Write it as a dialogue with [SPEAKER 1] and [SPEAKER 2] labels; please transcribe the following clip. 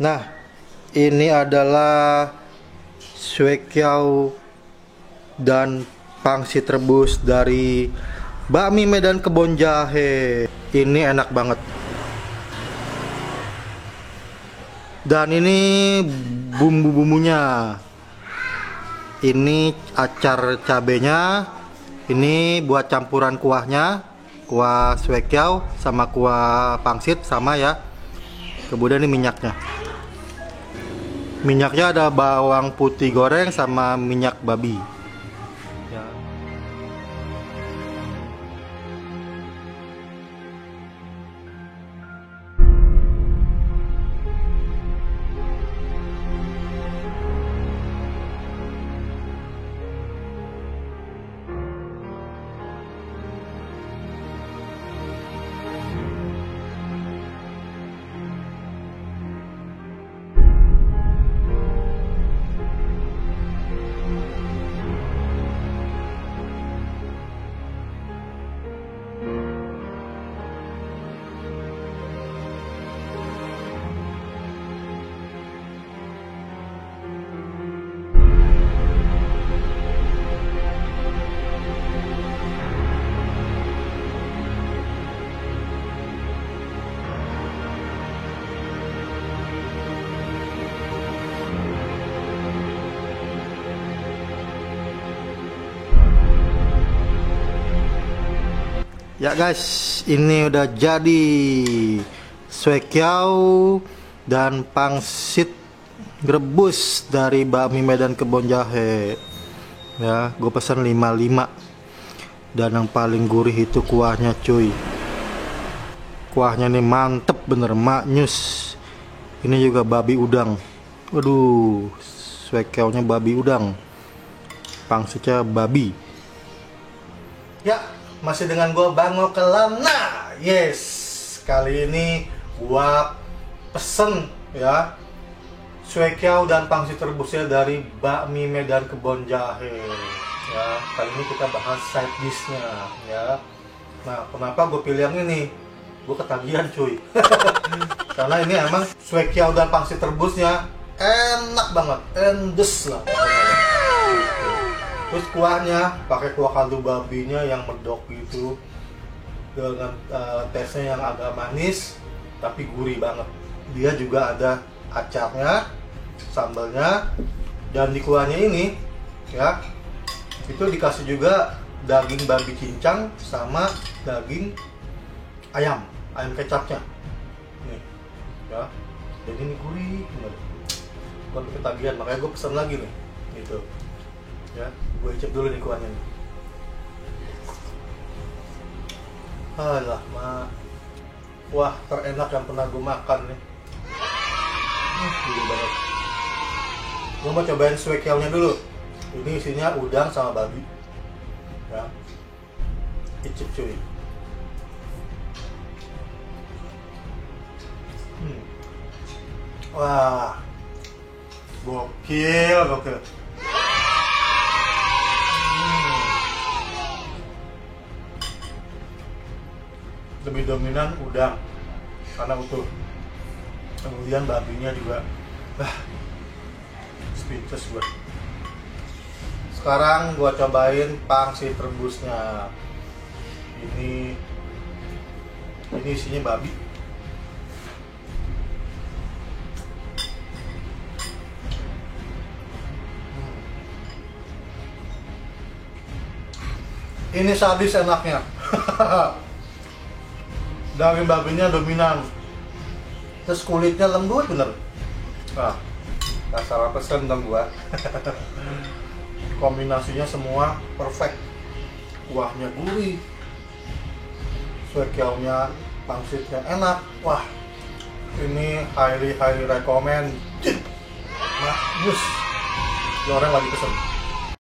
[SPEAKER 1] Nah, ini adalah Shueqiao dan pangsit rebus dari Bakmi Medan Kebon Jahe. Ini enak banget. Dan ini bumbu-bumbunya. Ini acar cabenya. Ini buat campuran kuahnya. Kuah Shueqiao sama kuah pangsit sama ya. Kemudian ini minyaknya. Minyaknya ada bawang putih goreng sama minyak babi. Ya. Ya guys, ini udah jadi Shueqiao dan pangsit rebus dari Bakmi Medan Kebon Jahe. Ya, gue pesan 55. Dan yang paling gurih itu kuahnya cuy. Kuahnya nih mantep bener, maknyus. Ini juga babi udang. Waduh, Shueqiao-nya babi udang. Pangsitnya babi. Ya, masih dengan gue Bango Kelam. Nah, yes, kali ini gue pesen ya Shueqiao dan pangsit rebusnya dari Bakmi Medan Kebon Jahe. Ya, kali ini kita bahas side dishnya ya. Nah, kenapa gue pilih yang ini? Gue ketagihan cuy. Karena ini emang Shueqiao dan pangsit rebusnya enak banget, endes lah. Terus kuahnya pakai kuah kaldu babinya yang medok gitu, dengan tesnya yang agak manis tapi gurih banget. Dia juga ada acarnya, sambalnya, dan di kuahnya ini ya itu dikasih juga daging babi cincang sama daging ayam kecapnya nih ya. Jadi ini gurih bener. Gue ketagihan, makanya gue pesen lagi nih gitu ya. Gue icip dulu nih kuahnya nih. Alah, wah, terenak yang pernah gue makan nih. Gurih banget. Gue mau cobain Shueqiao-nya dulu. Ini isinya udang sama babi ya. Icip cuy. Wah, gokil. Lebih dominan udang karena utuh, kemudian babinya juga speechless gue. Sekarang gue cobain pangsit rebusnya. Ini isinya babi. Ini sadis enaknya. Daging babinya dominan, terus kulitnya lembut bener. Gak salah pesen dong gua. Kombinasinya semua perfect. Kuahnya gurih, Shueqiao-nya, pangsitnya enak. Wah, ini highly recommend. Nah, orang lagi pesen.